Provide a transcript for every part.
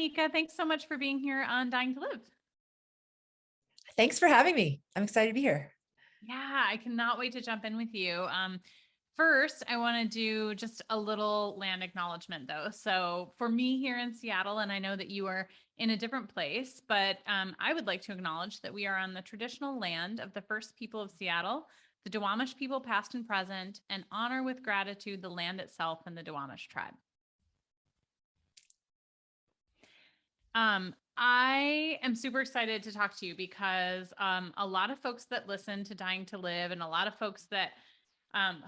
Nika. Thanks so much for being here on Dying to Live. Thanks for having me. I'm excited to be here. Yeah, I cannot wait to jump in with you. First, I want to do just a little land acknowledgement though. So for me here in Seattle, and I know that you are in a different place, but I would like to acknowledge that we are on the traditional land of the first people of Seattle, the Duwamish people past and present, and honor with gratitude the land itself and the Duwamish tribe. I am super excited to talk to you because a lot of folks that listen to Dying to Live and a lot of folks that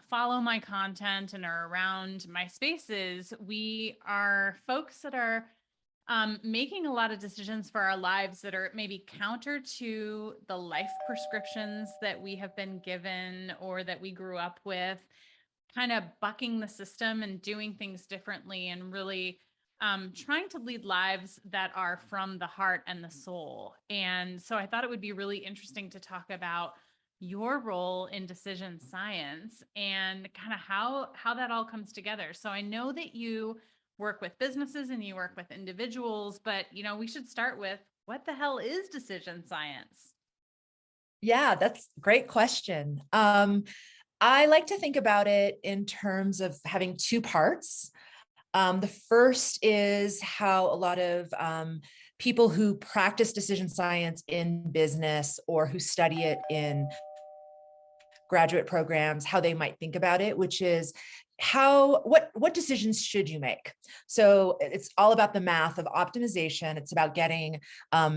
follow my content and are around my spaces, we are folks that are making a lot of decisions for our lives that are maybe counter to the life prescriptions that we have been given or that we grew up with, kind of bucking the system and doing things differently and really trying to lead lives that are from the heart and the soul. And so I thought it would be really interesting to talk about your role in decision science and kind of how that all comes together. So I know that you work with businesses and you work with individuals, but we should start with, what the hell is decision science? Yeah, that's a great question. I like to think about it in terms of having two parts. The first is how a lot of people who practice decision science in business or who study it in graduate programs, how they might think about it, which is what decisions should you make? So it's all about the math of optimization. It's about getting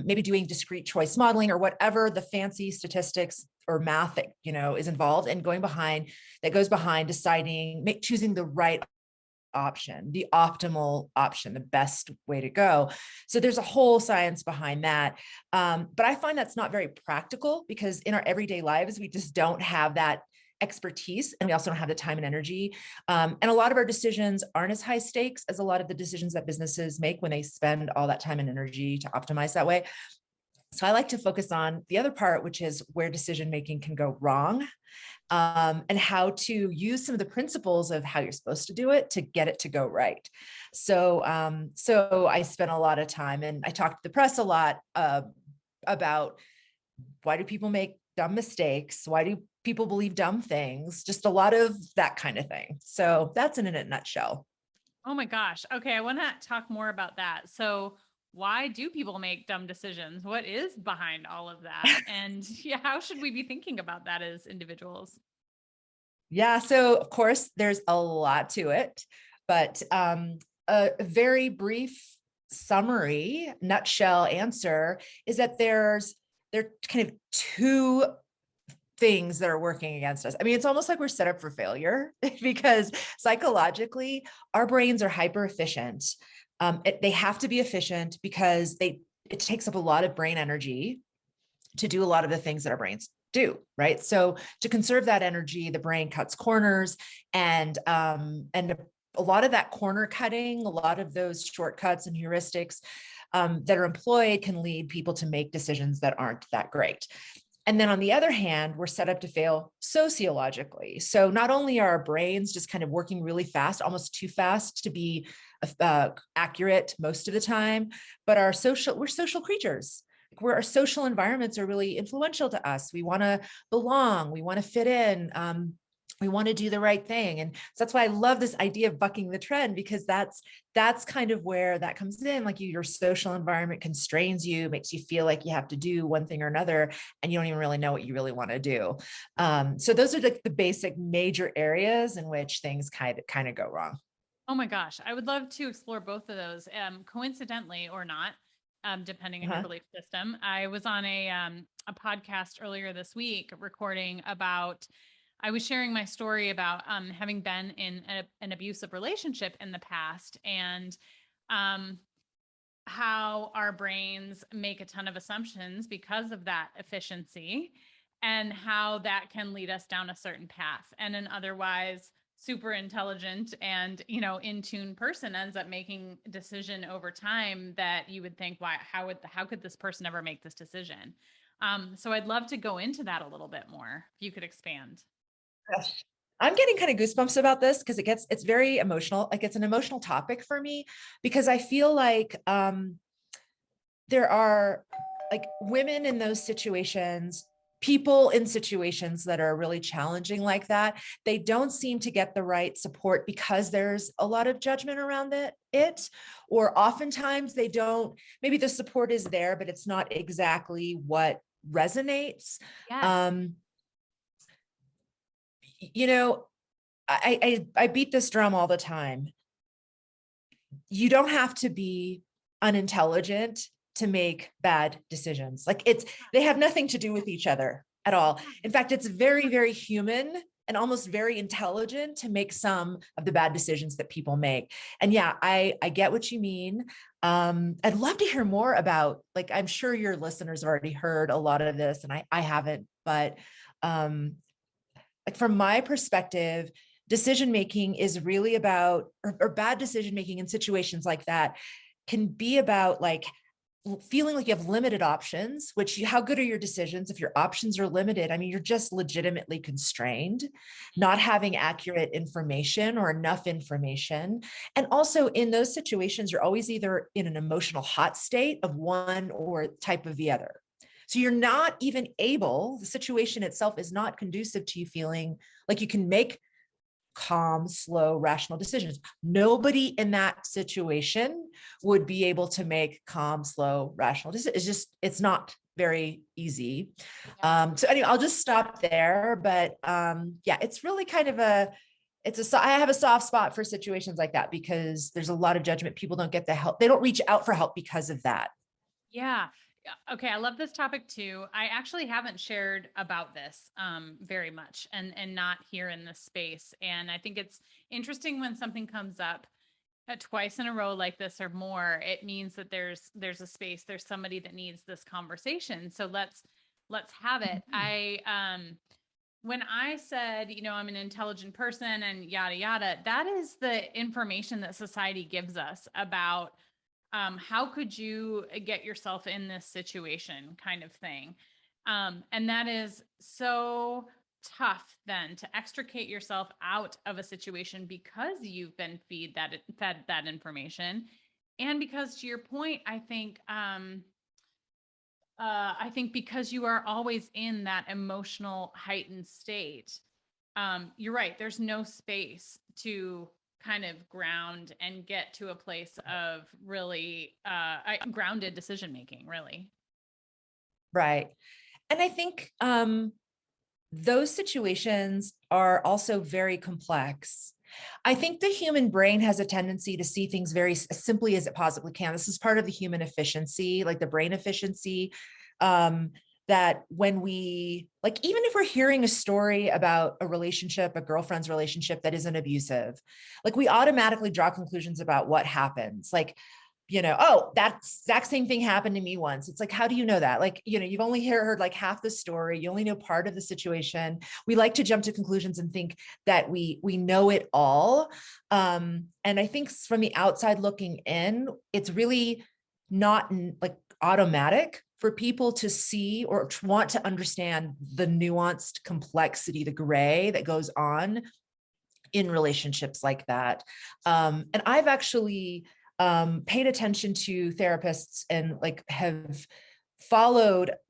maybe doing discrete choice modeling or whatever the fancy statistics or math that is involved and goes behind deciding, choosing the right option, the optimal option, the best way to go. So there's a whole science behind that. But I find that's not very practical because in our everyday lives, we just don't have that expertise. And we also don't have the time and energy. And a lot of our decisions aren't as high stakes as a lot of the decisions that businesses make when they spend all that time and energy to optimize that way. So I like to focus on the other part, which is where decision-making can go wrong. And how to use some of the principles of how you're supposed to do it to get it to go right. So I spent a lot of time and I talked to the press a lot about why do people make dumb mistakes? Why do people believe dumb things? Just a lot of that kind of thing. So that's in a nutshell. Oh my gosh. Okay, I want to talk more about that. So why do people make dumb decisions? What is behind all of that? And yeah, how should we be thinking about that as individuals? Yeah, so of course there's a lot to it, but a very brief summary, nutshell answer is that there are kind of two things that are working against us. I mean, it's almost like we're set up for failure because psychologically our brains are hyper efficient. They have to be efficient because it takes up a lot of brain energy to do a lot of the things that our brains do, right? So to conserve that energy, the brain cuts corners, and a lot of that corner cutting, a lot of those shortcuts and heuristics that are employed can lead people to make decisions that aren't that great. And then on the other hand, we're set up to fail sociologically. So not only are our brains just kind of working really fast, almost too fast to be accurate most of the time, but we're social creatures. Where our social environments are really influential to us. We want to belong. We want to fit in. We want to do the right thing. And so that's why I love this idea of bucking the trend, because that's kind of where that comes in. Like your social environment constrains you, makes you feel like you have to do one thing or another, and you don't even really know what you really want to do. So those are like the basic major areas in which things kind of go wrong. Oh my gosh, I would love to explore both of those, coincidentally or not, depending on your belief system. I was on a podcast earlier this week recording about. I was sharing my story about having been in an abusive relationship in the past, and how our brains make a ton of assumptions because of that efficiency, and how that can lead us down a certain path, and an otherwise super intelligent and in tune person ends up making a decision over time that you would think, why, how could this person ever make this decision? So I'd love to go into that a little bit more if you could expand. Gosh, I'm getting kind of goosebumps about this because it's very emotional. Like it's an emotional topic for me because I feel like there are like women in those situations, people in situations that are really challenging like that, they don't seem to get the right support because there's a lot of judgment around it, or oftentimes they don't, maybe the support is there, but it's not exactly what resonates. Yes. Um, you know, I beat this drum all the time. You don't have to be unintelligent to make bad decisions. Like they have nothing to do with each other at all. In fact, it's very, very human and almost very intelligent to make some of the bad decisions that people make. And yeah, I get what you mean. I'd love to hear more about, like, I'm sure your listeners have already heard a lot of this and I haven't, but like from my perspective, decision making is really about, or bad decision making in situations like that can be about like feeling like you have limited options, which how good are your decisions if your options are limited? I mean, you're just legitimately constrained, not having accurate information or enough information. And also in those situations, you're always either in an emotional hot state of one or type of the other. So you're not even able, the situation itself is not conducive to you feeling like you can make calm, slow, rational decisions. Nobody in that situation would be able to make calm, slow, rational decisions. It's not very easy. Yeah. So anyway, I'll just stop there. But yeah, it's really kind of I have a soft spot for situations like that because there's a lot of judgment. People don't get the help. They don't reach out for help because of that. Yeah. Yeah. Okay. I love this topic too. I actually haven't shared about this very much and not here in this space. And I think it's interesting when something comes up twice in a row like this or more, it means that there's a space, there's somebody that needs this conversation. So let's have it. When I said, I'm an intelligent person and yada yada, that is the information that society gives us about how could you get yourself in this situation kind of thing. And that is so tough then to extricate yourself out of a situation because you've been fed that information. And because to your point, I think because you are always in that emotional heightened state, you're right. There's no space to kind of ground and get to a place of really grounded decision making, really. Right. And I think those situations are also very complex. I think the human brain has a tendency to see things very as simply as it possibly can. This is part of the human efficiency, like the brain efficiency. Um, that when we, like, even if we're hearing a story about a relationship, a girlfriend's relationship that isn't abusive, like we automatically draw conclusions about what happens. Like, oh, that exact same thing happened to me once. It's like, how do you know that? Like, you've only heard like half the story. You only know part of the situation. We like to jump to conclusions and think that we know it all. And I think from the outside looking in, it's really not like automatic for people to see or to want to understand the nuanced complexity, the gray that goes on in relationships like that. And I've actually paid attention to therapists and like have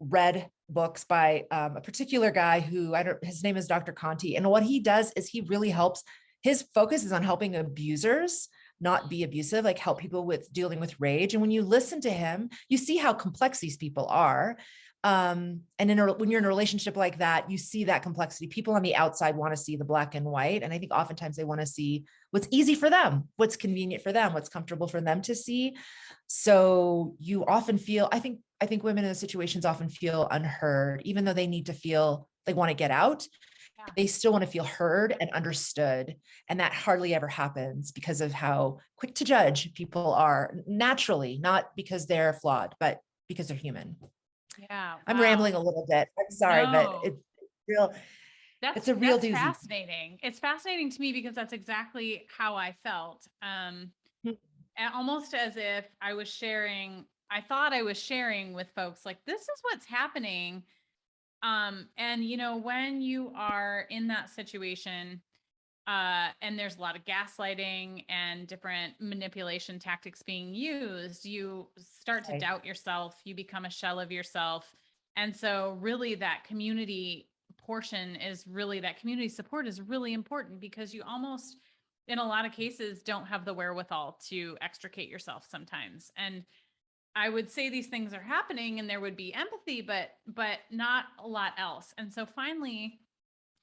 read books by a particular guy who his name is Dr. Conti. And what he does is he really helps, his focus is on helping abusers not be abusive, like help people with dealing with rage. And when you listen to him, you see how complex these people are. And when you're in a relationship like that, you see that complexity. People on the outside want to see the black and white. And I think oftentimes they want to see what's easy for them, what's convenient for them, what's comfortable for them to see. So you often feel, I think women in those situations often feel unheard, even though they need to feel they want to get out. Yeah. They still want to feel heard and understood. And that hardly ever happens because of how quick to judge people are naturally, not because they're flawed, but because they're human. Yeah. I'm Wow. rambling a little bit. I'm sorry, but No. real, it's a real That's doozy. fascinating. It's fascinating to me because that's exactly how I felt. Almost as if I thought I was sharing with folks like this is what's happening. And when you are in that situation, and there's a lot of gaslighting and different manipulation tactics being used, you start to Right. doubt yourself, you become a shell of yourself. And so really that community portion is really, that community support is really important, because you almost, in a lot of cases, don't have the wherewithal to extricate yourself sometimes. And I would say these things are happening and there would be empathy, but not a lot else. And so finally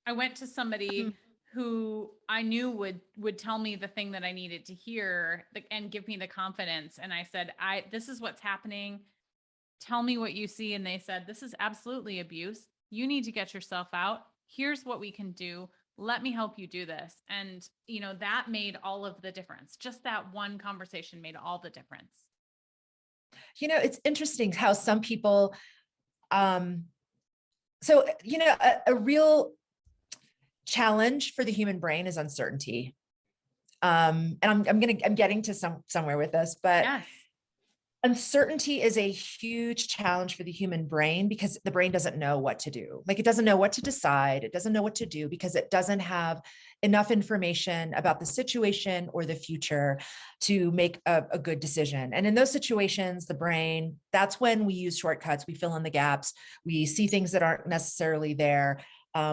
I went to somebody who I knew would tell me the thing that I needed to hear and give me the confidence. And I said, this is what's happening. Tell me what you see. And they said, this is absolutely abuse. You need to get yourself out. Here's what we can do. Let me help you do this. And, that made all of the difference. Just that one conversation made all the difference. It's interesting how some people, a real challenge for the human brain is uncertainty. And I'm getting to somewhere with this, but Yes. uncertainty is a huge challenge for the human brain, because the brain doesn't know what to do. Like, it doesn't know what to decide. It doesn't know what to do because it doesn't have enough information about the situation or the future to make a good decision. And in those situations, the brain, that's when we use shortcuts. We fill in the gaps. We see things that aren't necessarily there.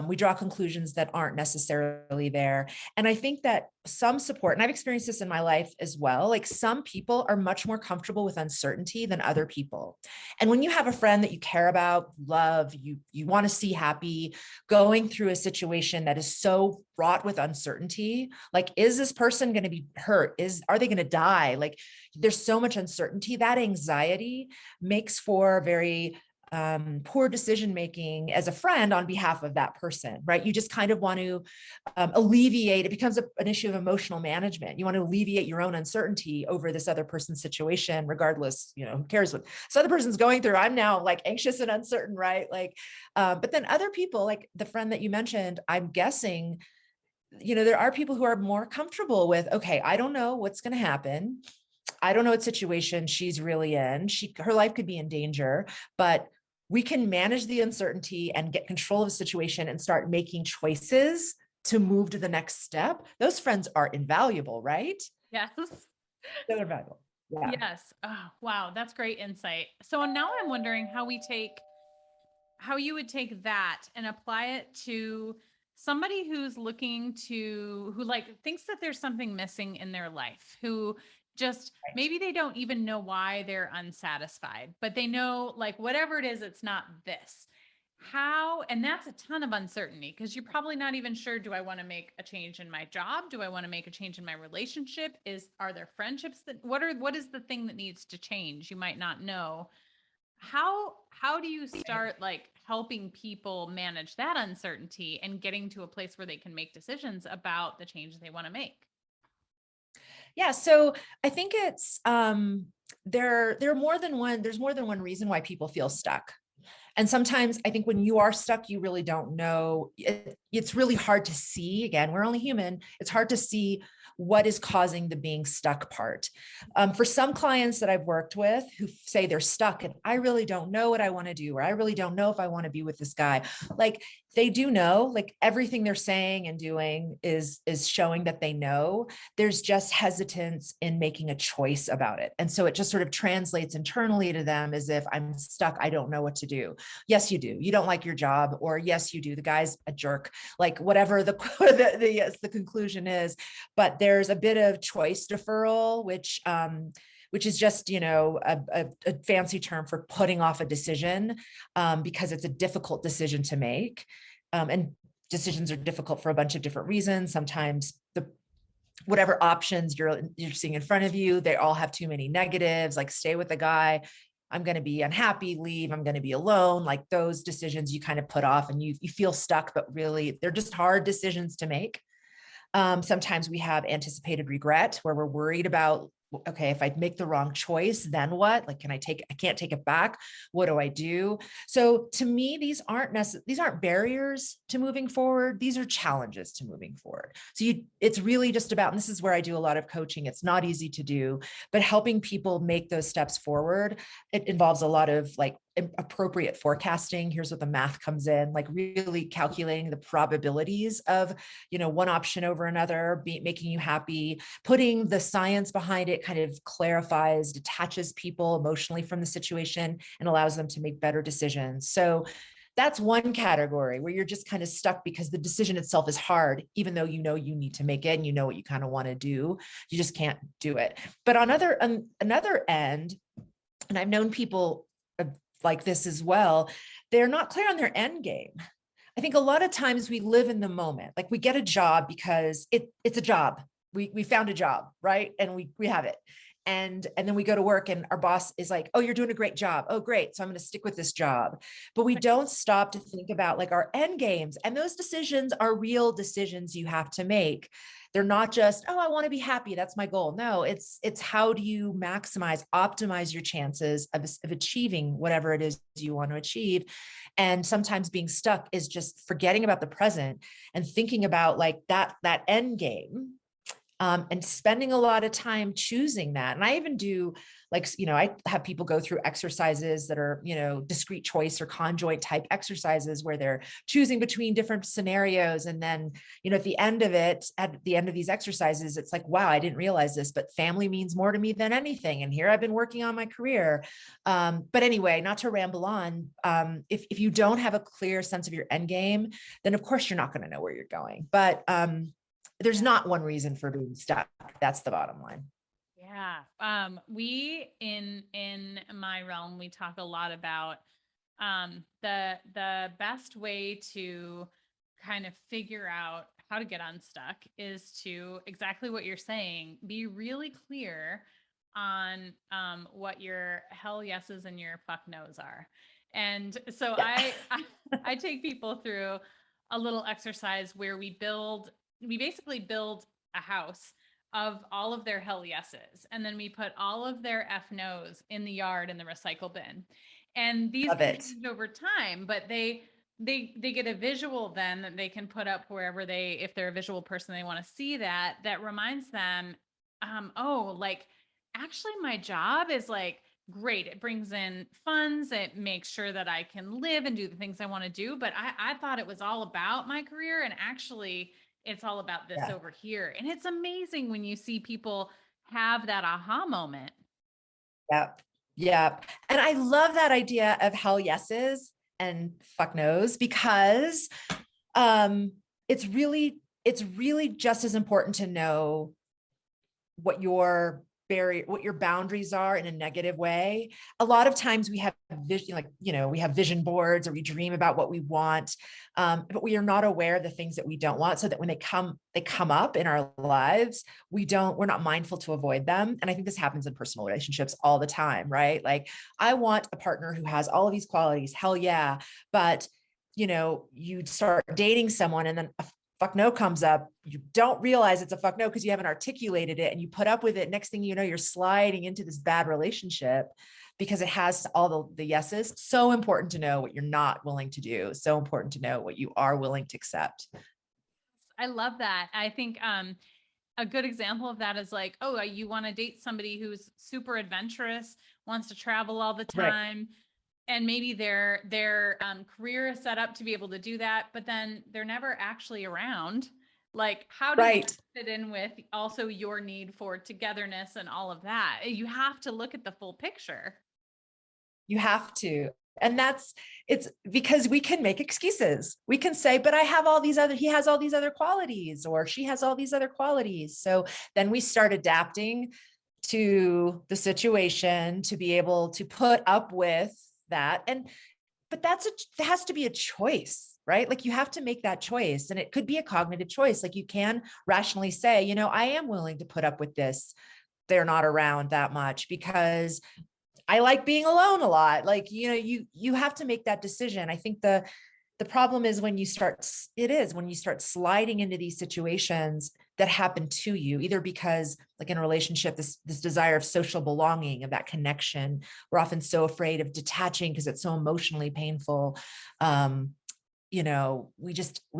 We draw conclusions that aren't necessarily there. And I think that some support, and I've experienced this in my life as well, like some people are much more comfortable with uncertainty than other people. And when you have a friend that you care about, love, you want to see happy, going through a situation that is so fraught with uncertainty, like, is this person going to be hurt? Are they going to die? Like, there's so much uncertainty. That anxiety makes for very poor decision-making as a friend on behalf of that person, right? You just kind of want to alleviate, it becomes an issue of emotional management. You want to alleviate your own uncertainty over this other person's situation, regardless, who cares what this other person's going through. I'm now like anxious and uncertain, right? Like, but then other people, like the friend that you mentioned, I'm guessing, there are people who are more comfortable with, okay, I don't know what's going to happen. I don't know what situation she's really in. Her life could be in danger, but we can manage the uncertainty and get control of the situation and start making choices to move to the next step. Those friends are invaluable, right? Yes. They're invaluable. Yeah. Yes. Oh, wow. That's great insight. So now I'm wondering how you would take that and apply it to somebody who's who like thinks that there's something missing in their life, who just Right. maybe they don't even know why they're unsatisfied, but they know, like, whatever it is, it's not this. And that's a ton of uncertainty, because you're probably not even sure, do I want to make a change in my job? Do I want to make a change in my relationship? Are there friendships what is the thing that needs to change? You might not know. How do you start, like, helping people manage that uncertainty and getting to a place where they can make decisions about the change they want to make? Yeah. So I think it's, there's more than one reason why people feel stuck. And sometimes I think when you are stuck, you really don't know. It's really hard to see. Again, we're only human. It's hard to see what is causing the being stuck part. For some clients that I've worked with who say they're stuck and I really don't know what I want to do, or I really don't know if I want to be with this guy, like, they do know, like, everything they're saying and doing is showing that they know. There's just hesitance in making a choice about it. And so it just sort of translates internally to them as if, I'm stuck, I don't know what to do. Yes, you do. You don't like your job, or yes, you do. The guy's a jerk, like whatever the conclusion is. But there's a bit of choice deferral, which is just, a fancy term for putting off a decision, because it's a difficult decision to make. And decisions are difficult for a bunch of different reasons. Sometimes whatever options you're seeing in front of you, they all have too many negatives, like stay with the guy, I'm going to be unhappy, leave, I'm going to be alone. Like, those decisions you kind of put off and you feel stuck, but really they're just hard decisions to make. Sometimes we have anticipated regret, where we're worried about, okay, if I make the wrong choice, then what? Like, I can't take it back. What do I do? So to me, these aren't barriers to moving forward. These are challenges to moving forward. So it's really just about, and this is where I do a lot of coaching. It's not easy to do, but helping people make those steps forward. It involves a lot of, like, appropriate forecasting. Here's what the math comes in, like really calculating the probabilities of, one option over another, making you happy, putting the science behind it kind of clarifies, detaches people emotionally from the situation and allows them to make better decisions. So that's one category where you're just kind of stuck because the decision itself is hard, even though you need to make it and you know what you kind of want to do, you just can't do it. But on another end, and I've known people like this as well, they're not clear on their end game. I think a lot of times we live in the moment, like we get a job because it's a job. We found a job, right? And we have it. And then we go to work and our boss is like, oh, you're doing a great job. Oh, great. So I'm going to stick with this job. But we don't stop to think about like our end games. And those decisions are real decisions you have to make. They're not just, oh, I want to be happy. That's my goal. No, it's how do you optimize your chances of achieving whatever it is you want to achieve. And sometimes being stuck is just forgetting about the present and thinking about like that end game. And spending a lot of time choosing that. And I even do I have people go through exercises that are, discrete choice or conjoint type exercises where they're choosing between different scenarios. And then, at the end of these exercises, it's like, wow, I didn't realize this, but family means more to me than anything. And here I've been working on my career. But anyway, not to ramble on, if you don't have a clear sense of your end game, then of course you're not going to know where you're going. But there's not one reason for being stuck. That's the bottom line. Yeah. We in my realm, we talk a lot about the best way to kind of figure out how to get unstuck is to exactly what you're saying, be really clear on what your hell yeses and your fuck nos are. And so Yeah. I take people through a little exercise where we basically build a house of all of their hell yeses. And then we put all of their F no's in the yard in the recycle bin. And these Love can it. change over time, but they get a visual then that they can put up wherever if they're a visual person, they want to see that reminds them, oh, like actually my job is like great. It brings in funds. It makes sure that I can live and do the things I want to do. But I thought it was all about my career. And actually it's all about this Yeah. over here. And it's amazing when you see people have that aha moment. Yep. Yep. And I love that idea of hell yeses and fuck no's because um, it's really just as important to know what your boundaries are in a negative way. A lot of times we have vision, we have vision boards or we dream about what we want, but we are not aware of the things that we don't want, so that when they come up in our lives, we're not mindful to avoid them. And I think this happens in personal relationships all the time, right? Like, I want a partner who has all of these qualities. Hell yeah. But you start dating someone and then a fuck no comes up, you don't realize it's a fuck no because you haven't articulated it and you put up with it. Next thing you know, you're sliding into this bad relationship because it has all the yeses. So important to know what you're not willing to do. So important to know what you are willing to accept. I love that. I think a good example of that is like, oh, you want to date somebody who's super adventurous, wants to travel all the Right. time. And maybe their career is set up to be able to do that, but then they're never actually around. Like, how does Right. that fit in with also your need for togetherness and all of that? You have to look at the full picture. You have to. And it's because we can make excuses. We can say, but he has all these other qualities, or she has all these other qualities. So then we start adapting to the situation to be able to put up with that. But there has to be a choice, right? Like, you have to make that choice, and it could be a cognitive choice. Like, you can rationally say, I am willing to put up with this. They're not around that much because I like being alone a lot. Like, you have to make that decision. I think the problem is when you start sliding into these situations that happen to you, either because, like in a relationship, this desire of social belonging, of that connection, we're often so afraid of detaching because it's so emotionally painful. We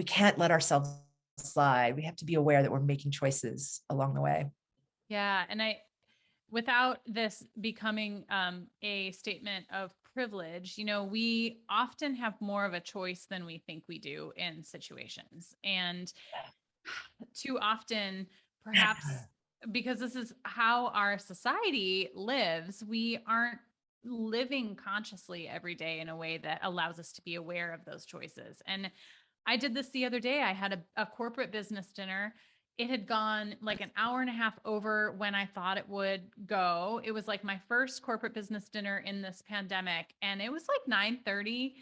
can't let ourselves slide. We have to be aware that we're making choices along the way. Yeah. And without this becoming a statement of privilege, you know, we often have more of a choice than we think we do in situations. And too often, perhaps because this is how our society lives, we aren't living consciously every day in a way that allows us to be aware of those choices. And I did this the other day. I had a corporate business dinner. It had gone like an hour and a half over when I thought it would go. It was like my first corporate business dinner in this pandemic. And it was like 9:30.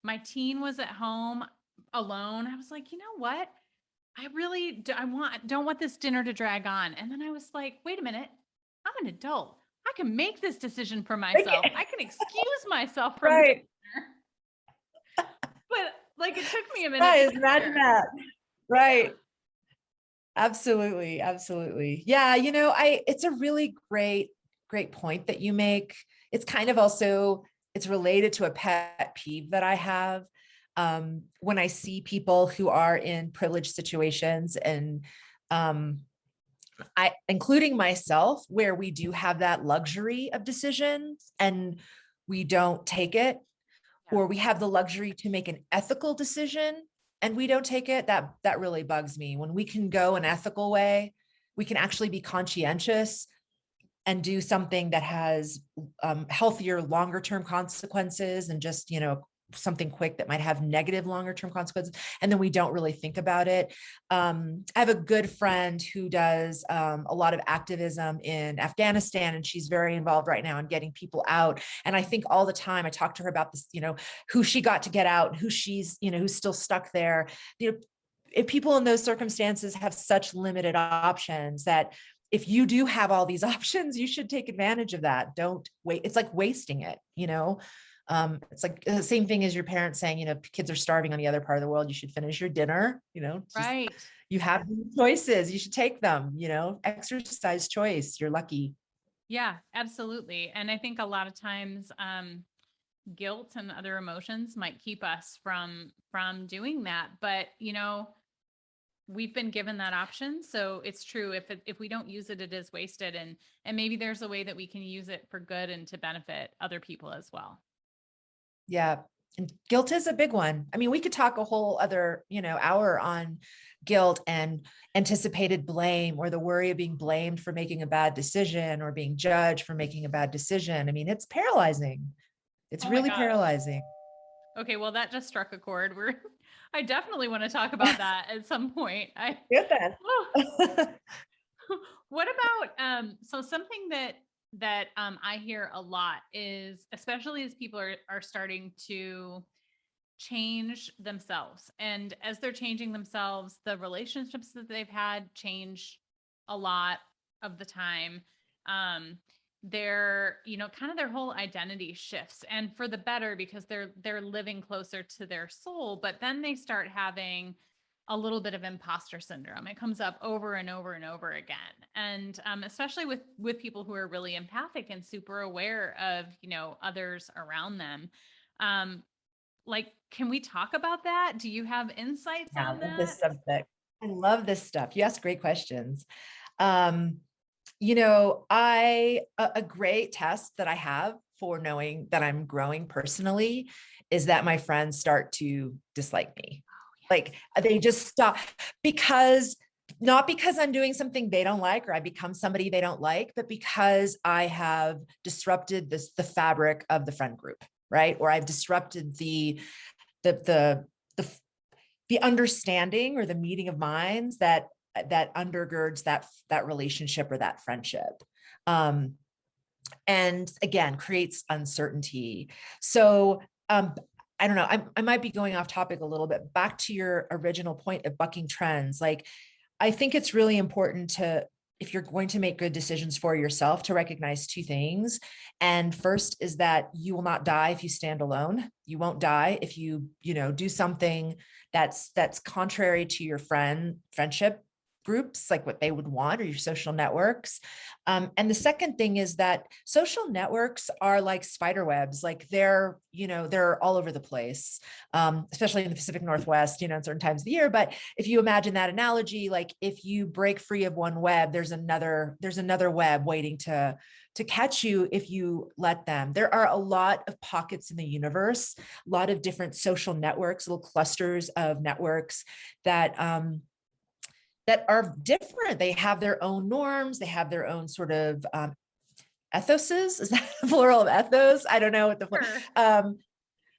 My teen was at home alone. I was like, you know what? I really don't want this dinner to drag on. And then I was like, wait a minute. I'm an adult. I can make this decision for myself. I can excuse myself from this Right. dinner. But like it took me a minute to Guys, get imagine there. that. Right. Absolutely. Absolutely. Yeah. It's a really great point that you make. It's kind of also, it's related to a pet peeve that I have. When I see people who are in privileged situations and, including myself, where we do have that luxury of decisions and we don't take it, Yeah. or we have the luxury to make an ethical decision and we don't take it, that really bugs me. When we can go an ethical way, we can actually be conscientious and do something that has healthier, longer term consequences and just, something quick that might have negative longer term consequences. And then we don't really think about it. I have a good friend who does a lot of activism in Afghanistan, and she's very involved right now in getting people out. And I think all the time I talk to her about this, who she got to get out, who she's, who's still stuck there. If people in those circumstances have such limited options, that if you do have all these options, you should take advantage of that. Don't wait. It's like wasting it, it's like the same thing as your parents saying, kids are starving on the other part of the world. You should finish your dinner, Right. you have choices, you should take them, exercise choice. You're lucky. Yeah, absolutely. And I think a lot of times guilt and other emotions might keep us from doing that. But, we've been given that option. So it's true. If we don't use it, it is wasted. And maybe there's a way that we can use it for good and to benefit other people as well. Yeah. And guilt is a big one. I mean, we could talk a whole other, hour on guilt and anticipated blame, or the worry of being blamed for making a bad decision or being judged for making a bad decision. I mean, it's paralyzing. It's Oh my really gosh. paralyzing. Okay, well that just struck a chord. I definitely want to talk about that at some point. Good then. What about so something that I hear a lot is, especially as people are starting to change themselves, and as they're changing themselves, the relationships that they've had change a lot of the time. um their, kind of their whole identity shifts, and for the better, because they're living closer to their soul. But then they start having a little bit of imposter syndrome. It comes up over and over and over again. And especially with people who are really empathic and super aware of, others around them. Um, like, can we talk about that? Do you have insights Yeah, I on love that? this subject. I love this stuff. You ask great questions. Um, a great test that I have for knowing that I'm growing personally is that my friends start to dislike me. Like they just stop, because not because I'm doing something they don't like or I become somebody they don't like, but because I have disrupted the fabric of the friend group, right? Or I've disrupted the the the understanding or the meeting of minds that undergirds that relationship or that friendship. And again, creates uncertainty. So I don't know, I might be going off topic a little bit. Back to your original point of bucking trends. Like, I think it's really important to, if you're going to make good decisions for yourself, to recognize two things. And first is that you will not die if you stand alone. You won't die if you, do something that's contrary to your friendship groups, like what they would want, or your social networks. And the second thing is that social networks are like spider webs, like they're all over the place, especially in the Pacific Northwest, in certain times of the year. But if you imagine that analogy, like if you break free of one web, there's another web waiting to catch you if you let them. There are a lot of pockets in the universe, a lot of different social networks, little clusters of networks that that are different. They have their own norms. They have their own sort of ethoses. Is that plural of ethos? I don't know what the Sure.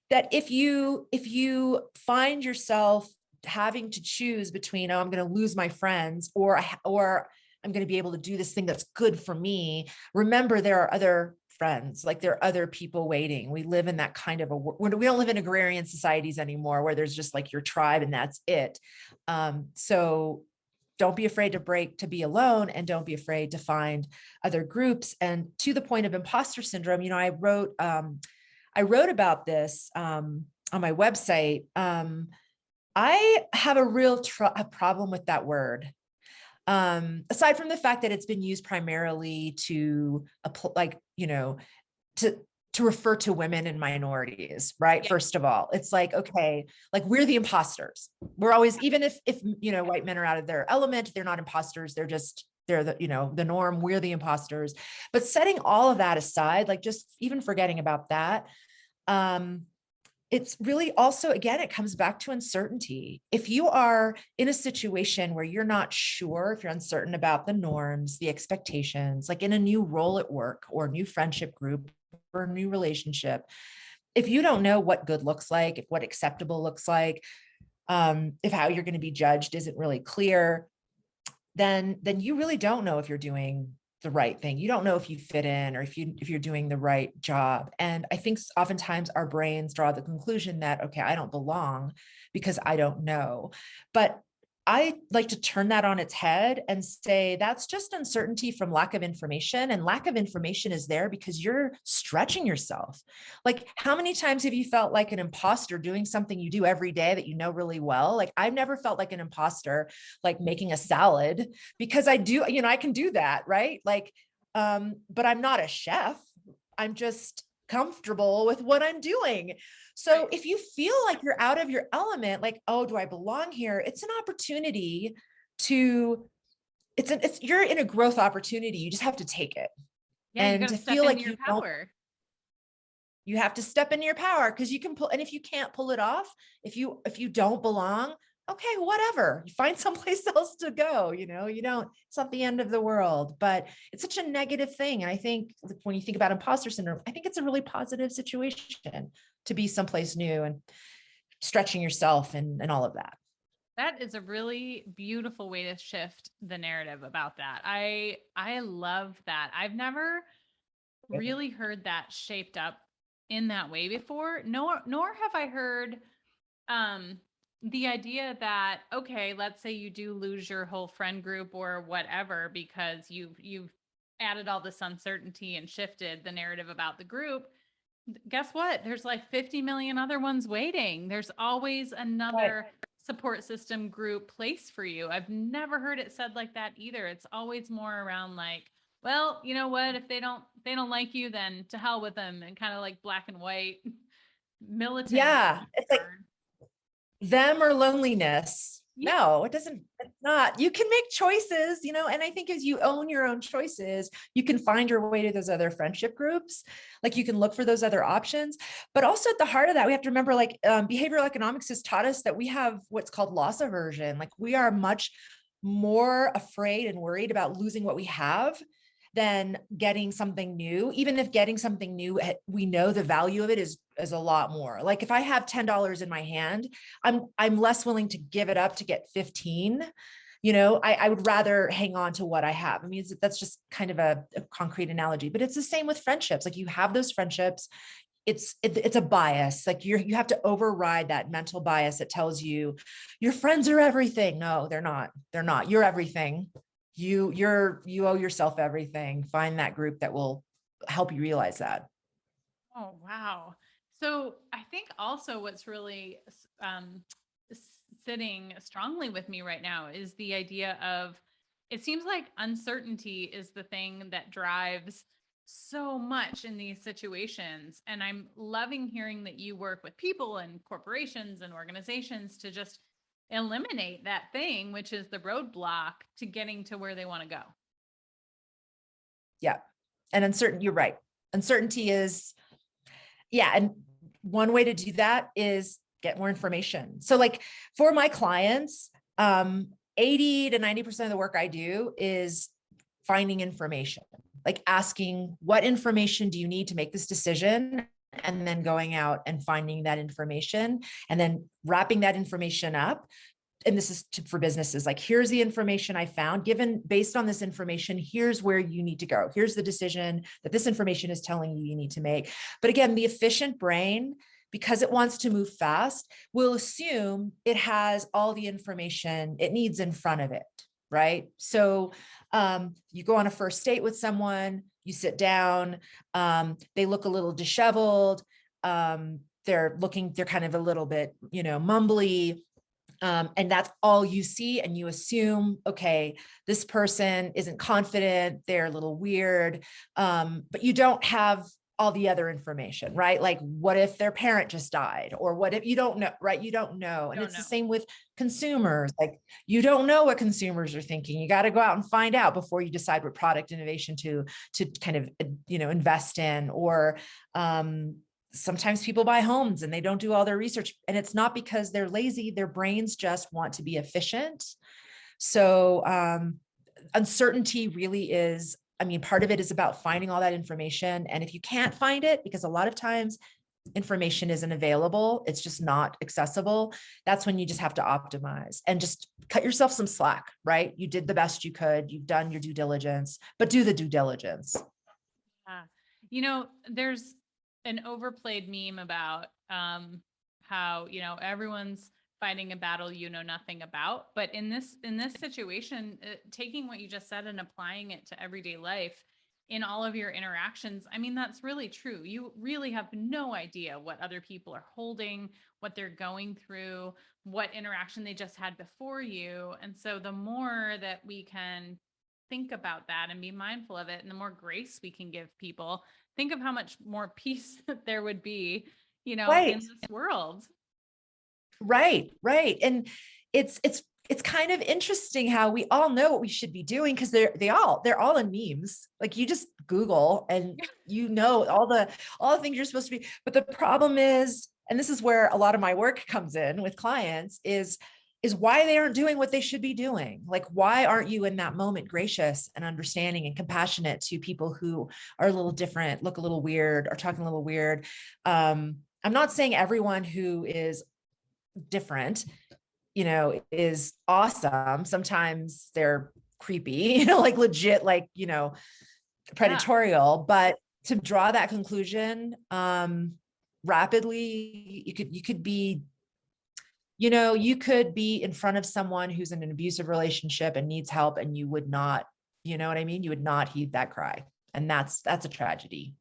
that if you find yourself having to choose between, oh, I'm going to lose my friends, or I'm going to be able to do this thing that's good for me. Remember, there are other friends, like there are other people waiting. We live in that kind of we don't live in agrarian societies anymore where there's just like your tribe and that's it. So don't be afraid to be alone, and don't be afraid to find other groups. And to the point of imposter syndrome, I wrote about this on my website. I have a real a problem with that word. Aside from the fact that it's been used primarily to to refer to women and minorities, right? Yeah. First of all, it's like, okay, like we're the imposters. We're always, even if white men are out of their element, they're not imposters. They're the norm. We're the imposters. But setting all of that aside, like just even forgetting about that, it's really also, again, it comes back to uncertainty. If you are in a situation where you're not sure, if you're uncertain about the norms, the expectations, like in a new role at work or new friendship group or new relationship, if you don't know what good looks like, if what acceptable looks like, if how you're going to be judged isn't really clear, then you really don't know if you're doing the right thing. You don't know if you fit in, or if you're doing the right job. And I think oftentimes our brains draw the conclusion that, okay, I don't belong because I don't know. But I like to turn that on its head and say that's just uncertainty from lack of information. And lack of information is there because you're stretching yourself. Like, how many times have you felt like an imposter doing something you do every day that you know really well? Like, I've never felt like an imposter, like making a salad, because I do, I can do that, right? Like, but I'm not a chef. I'm just comfortable with what I'm doing. So Right. if you feel like you're out of your element, like, oh, do I belong here? It's an opportunity to, you're in a growth opportunity. You just have to take it. Yeah, you And got to to step feel into like your you don't, power. you have to step into your power, because you can pull, and if you can't pull it off, if you don't belong, okay, whatever, you find someplace else to go, you don't, it's not the end of the world. But it's such a negative thing. And I think when you think about imposter syndrome, I think it's a really positive situation to be someplace new and stretching yourself and all of that. That is a really beautiful way to shift the narrative about that. I love that. I've never really heard that shaped up in that way before. Nor have I heard um the idea that, okay, let's say you do lose your whole friend group or whatever because you've added all this uncertainty and shifted the narrative about the group. Guess what? There's like 50 million other ones waiting. There's always Right. another support system group place for you. I've never heard it said like that either. It's always more around like, well, you know what? If they don't like you, then to hell with them, and kind of like black and white militant Yeah, it's like word. them or loneliness. Yeah. No, it doesn't. It's not. You can make choices, and I think as you own your own choices, you can find your way to those other friendship groups. Like, you can look for those other options. But also at the heart of that, we have to remember, like, behavioral economics has taught us that we have what's called loss aversion. Like, we are much more afraid and worried about losing what we have than getting something new. Even if getting something new, we know the value of it is a lot more. Like, if I have $10 in my hand, I'm less willing to give it up to get 15. I would rather hang on to what I have. I mean, that's just kind of a concrete analogy, but it's the same with friendships. Like, you have those friendships. It's a bias. Like, you have to override that mental bias that tells you your friends are everything. No, they're not. They're not. You're everything. You owe yourself everything. Find that group that will help you realize that. Oh, wow. So I think also what's really sitting strongly with me right now is the idea of, it seems like uncertainty is the thing that drives so much in these situations. And I'm loving hearing that you work with people and corporations and organizations to just eliminate that thing, which is the roadblock to getting to where they want to go. Yeah. And you're right. Uncertainty is, yeah. And one way to do that is get more information. So like for my clients, 80 to 90% of the work I do is finding information, like asking, what information do you need to make this decision? And then going out and finding that information and then wrapping that information up. And this is for businesses, like, here's the information I found, based on this information, here's where you need to go. Here's the decision that this information is telling you need to make. But again, the efficient brain, because it wants to move fast, will assume it has all the information it needs in front of it, right? So you go on a first date with someone, you sit down, they look a little disheveled, they're kind of a little bit, mumbly. And that's all you see. And you assume, okay, this person isn't confident, they're a little weird, but you don't have all the other information, right? Like, what if their parent just died? Or what if you don't know, right? You don't know. And it's the same with consumers. Like, you don't know what consumers are thinking. You got to go out and find out before you decide what product innovation to kind of, invest in. Or, sometimes people buy homes and they don't do all their research, and it's not because they're lazy. Their brains just want to be efficient. So uncertainty really is, part of it is about finding all that information. And if you can't find it, because a lot of times information isn't available, it's just not accessible, that's when you just have to optimize and just cut yourself some slack, right? You did the best you could, you've done your due diligence, but do the due diligence. There's an overplayed meme about how, everyone's fighting a battle you know nothing about. But in this situation, taking what you just said and applying it to everyday life in all of your interactions, that's really true. You really have no idea what other people are holding, what they're going through, what interaction they just had before you. And so the more that we can think about that and be mindful of it, and the more grace we can give people, think of how much more peace that there would be, right, in this world. Right. And it's kind of interesting how we all know what we should be doing, because they're all in memes. Like, you just Google and all the things you're supposed to be. But the problem is, and this is where a lot of my work comes in with clients, is why they aren't doing what they should be doing. Like, why aren't you in that moment gracious and understanding and compassionate to people who are a little different, look a little weird, or talking a little weird? I'm not saying everyone who is different, is awesome. Sometimes they're creepy, like legit, like, predatorial, but to draw that conclusion, rapidly, you could be, you could be in front of someone who's in an abusive relationship and needs help, and you would not, you would not heed that cry. And that's a tragedy.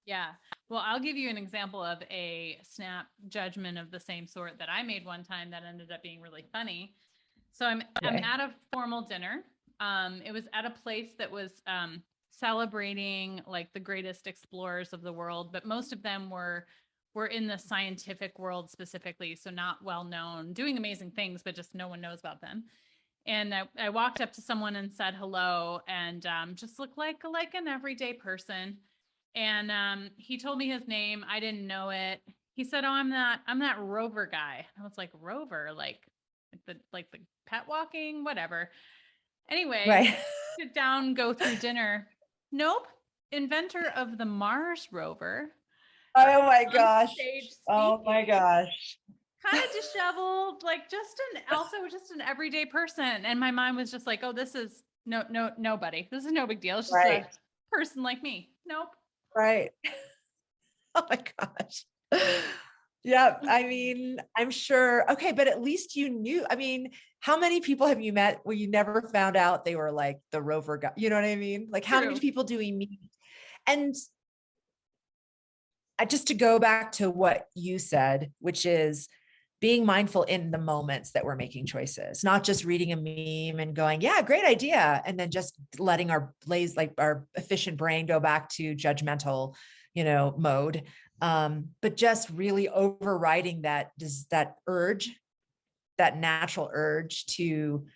Yeah. Well, I'll give you an example of a snap judgment of the same sort that I made one time that ended up being really funny. So I'm at a formal dinner. It was at a place that was celebrating like the greatest explorers of the world, but most of them were in the scientific world specifically, so not well known, doing amazing things, but just no one knows about them. And I walked up to someone and said hello, and just looked like an everyday person. And he told me his name. I didn't know it. He said, "Oh, I'm that Rover guy." I was like, "Rover, like the pet walking, whatever." Anyway, Right. sit down, go through dinner. Nope, inventor of the Mars rover. Oh my gosh. Oh my Speaking, gosh. kind of disheveled, like just an everyday person. And my mind was just like, "Oh, this is nobody. This is no big deal. It's just a person like me." Nope. Right. Oh my gosh. Yeah. I'm sure. Okay. But at least you knew. How many people have you met where you never found out they were like the Rover guy? You know what I mean? Like, how many people do we meet? And just to go back to what you said, which is being mindful in the moments that we're making choices, not just reading a meme and going, yeah, great idea. And then just letting our our efficient brain go back to judgmental, mode. But just really overriding that urge, that natural urge to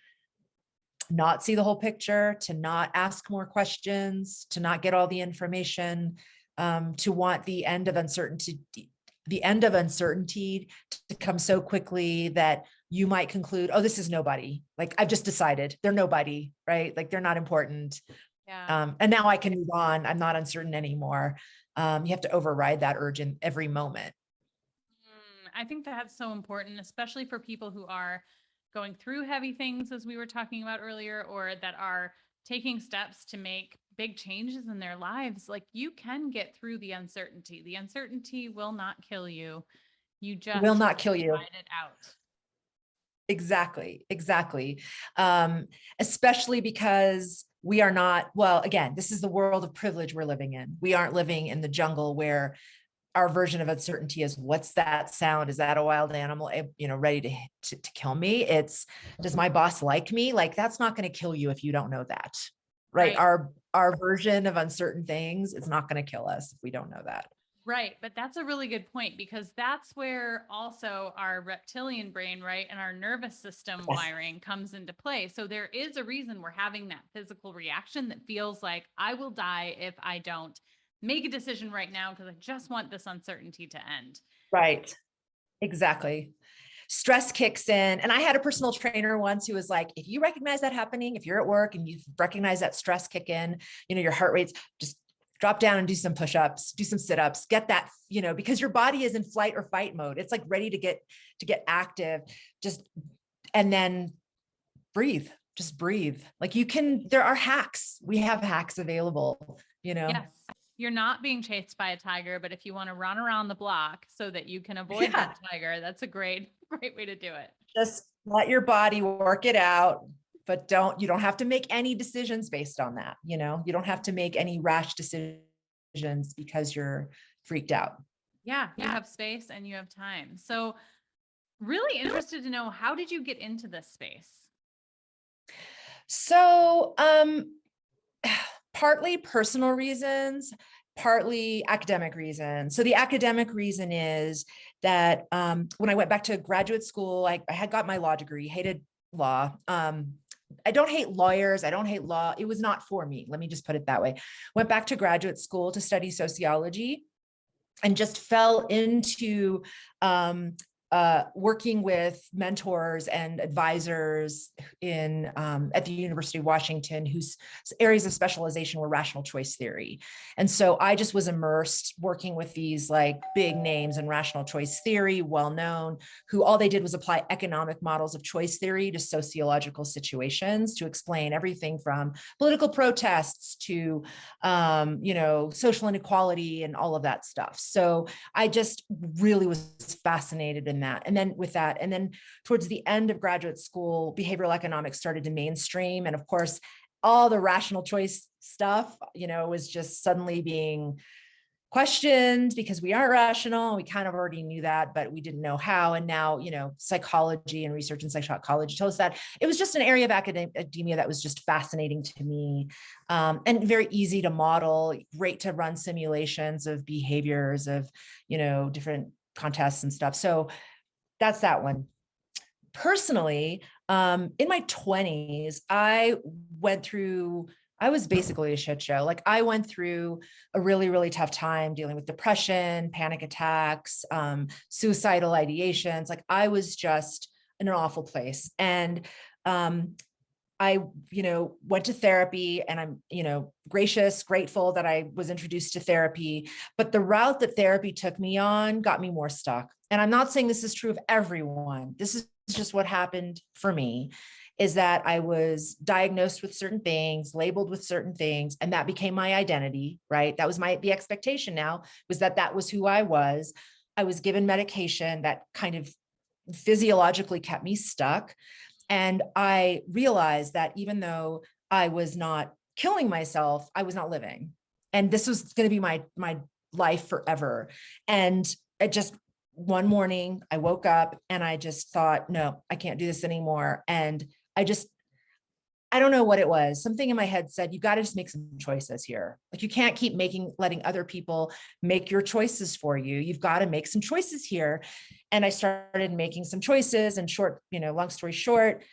not see the whole picture, to not ask more questions, to not get all the information, to want the end of uncertainty to come so quickly that you might conclude, oh, this is nobody. Like, I've just decided they're nobody, right? Like, they're not important. Yeah. And now I can move on. I'm not uncertain anymore. You have to override that urge in every moment. I think that's so important, especially for people who are going through heavy things, as we were talking about earlier, or that are taking steps to make big changes in their lives. Like, you can get through the uncertainty. The uncertainty will not kill you. You just Will have not to kill you. ride it out. Exactly. Especially because we are not, well, again, this is the world of privilege we're living in. We aren't living in the jungle where our version of uncertainty is, what's that sound? Is that a wild animal, ready to kill me? It's, does my boss like me? Like, that's not going to kill you if you don't know that, right? Our version of uncertain things is not going to kill us if we don't know that. Right. But that's a really good point, because that's where also our reptilian brain, right, and our nervous system wiring comes into play. So there is a reason we're having that physical reaction that feels like, I will die if I don't make a decision right now, because I just want this uncertainty to end. Right. Exactly. Stress kicks in. And I had a personal trainer once who was like, if you recognize that happening, if you're at work and you recognize that stress kick in, your heart rate's, just drop down and do some push-ups, do some sit-ups, get that, because your body is in flight or fight mode. It's like ready to get active, and then breathe, just breathe. Like, there are hacks. We have hacks available, Yes. You're not being chased by a tiger, but if you want to run around the block so that you can avoid that tiger, that's a great way to do it. Just let your body work it out, but you don't have to make any decisions based on that. You don't have to make any rash decisions because you're freaked out. Yeah. You have space and you have time. So, really interested to know, how did you get into this space? So, partly personal reasons, partly academic reasons. So the academic reason is that when I went back to graduate school, I had got my law degree, hated law. I don't hate lawyers. I don't hate law. It was not for me. Let me just put it that way. Went back to graduate school to study sociology and just fell into working with mentors and advisors at the University of Washington, whose areas of specialization were rational choice theory. And so I just was immersed working with these like big names in rational choice theory, well-known, who all they did was apply economic models of choice theory to sociological situations to explain everything from political protests to, social inequality and all of that stuff. So I just really was fascinated in that. And then towards the end of graduate school, behavioral economics started to mainstream. And of course, all the rational choice stuff, was just suddenly being questioned because we aren't rational. We kind of already knew that, but we didn't know how. And now, psychology and research in psychology tells us that it was just an area of academia that was just fascinating to me, and very easy to model, great to run simulations of behaviors of, different contests and stuff. So that's that one. Personally, in my 20s, I was basically a shit show. Like, I went through a really, really tough time dealing with depression, panic attacks, suicidal ideations. Like, I was just in an awful place. And I, went to therapy, and I'm, grateful that I was introduced to therapy, but the route that therapy took me on got me more stuck. And I'm not saying this is true of everyone. This is just what happened for me, is that I was diagnosed with certain things, labeled with certain things, and that became my identity, right? That was the expectation now, was that was who I was. I was given medication that kind of physiologically kept me stuck. And I realized that even though I was not killing myself, I was not living. And this was going to be my life forever. And it just one morning I woke up and I just thought, no, I can't do this anymore. And I don't know what it was. Something in my head said, you got to just make some choices here. Like, you can't keep letting other people make your choices for you. You've got to make some choices here. And I started making some choices, and long story short,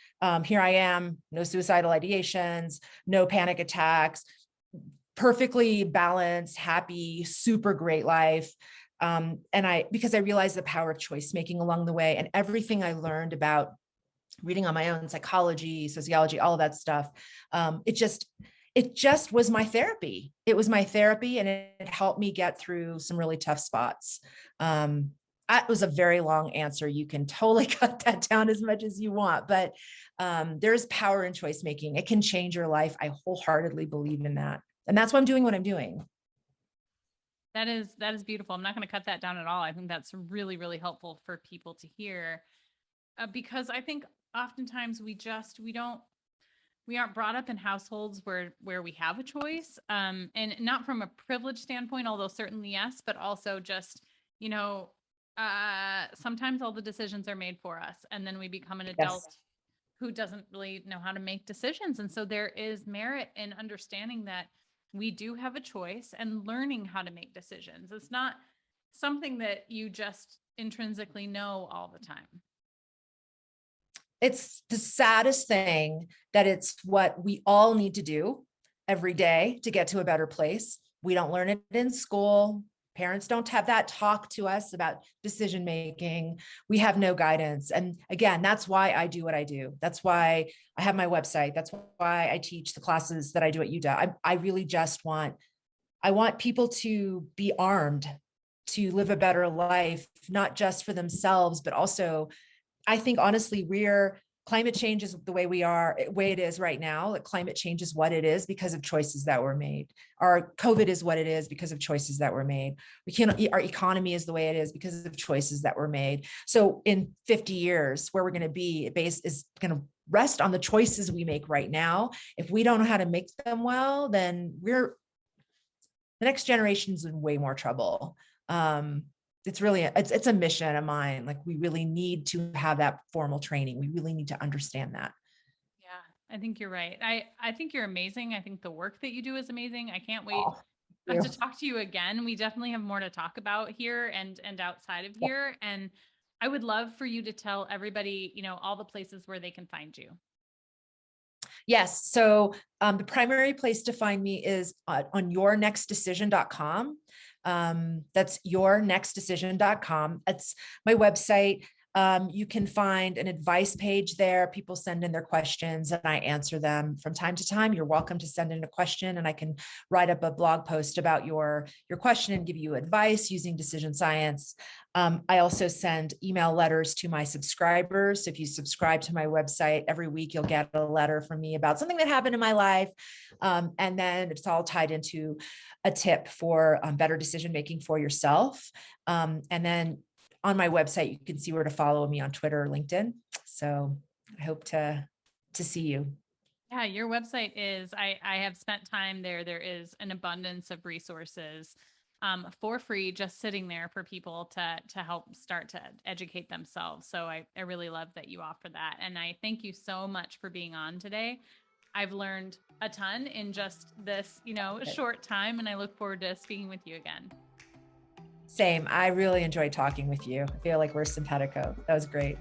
here I am, no suicidal ideations, no panic attacks, perfectly balanced, happy, super great life. Because I realized the power of choice making along the way, and everything I learned about reading on my own, psychology, sociology, all of that stuff. It just was my therapy. It was my therapy, and it helped me get through some really tough spots. That was a very long answer. You can totally cut that down as much as you want, but there's power in choice making. It can change your life. I wholeheartedly believe in that. And that's why I'm doing what I'm doing. That is beautiful. I'm not going to cut that down at all. I think that's really, really helpful for people to hear, because I think oftentimes we aren't brought up in households where we have a choice, and not from a privilege standpoint, although certainly yes, but also just, sometimes all the decisions are made for us, and then we become an adult Yes. who doesn't really know how to make decisions. And so there is merit in understanding that we do have a choice and learning how to make decisions. It's not something that you just intrinsically know all the time. It's the saddest thing that it's what we all need to do every day to get to a better place. We don't learn it in school. Parents don't have that talk to us about decision making. We have no guidance. And again, that's why I do what I do. That's why I have my website. That's why I teach the classes that I do at UW. I really just I want people to be armed to live a better life, not just for themselves, but also, I think honestly, climate change is the way it is right now. Like, climate change is what it is because of choices that were made. Our COVID is what it is because of choices that were made. Our economy is the way it is because of choices that were made. So in 50 years, where we're going to be is going to rest on the choices we make right now. If we don't know how to make them well, then the next generation's in way more trouble. It's a mission of mine. Like, we really need to have that formal training. We really need to understand that. Yeah, I think you're right. I think you're amazing. I think the work that you do is amazing. I can't wait Oh, thank to you. talk to you again. We definitely have more to talk about here and outside of here. And I would love for you to tell everybody, all the places where they can find you. Yes. So the primary place to find me is on yournextdecision.com. That's yournextdecision.com. It's my website. You can find an advice page there. People send in their questions and I answer them from time to time. You're welcome to send in a question and I can write up a blog post about your question and give you advice using decision science. I also send email letters to my subscribers. So if you subscribe to my website, every week you'll get a letter from me about something that happened in my life. And then it's all tied into a tip for better decision making for yourself. And then on my website, you can see where to follow me on Twitter or LinkedIn. So I hope to see you. Yeah, your website is, I have spent time there. There is an abundance of resources for free, just sitting there for people to help start to educate themselves. So I really love that you offer that. And I thank you so much for being on today. I've learned a ton in just this, short time, and I look forward to speaking with you again. Same. I really enjoyed talking with you. I feel like we're simpatico. That was great.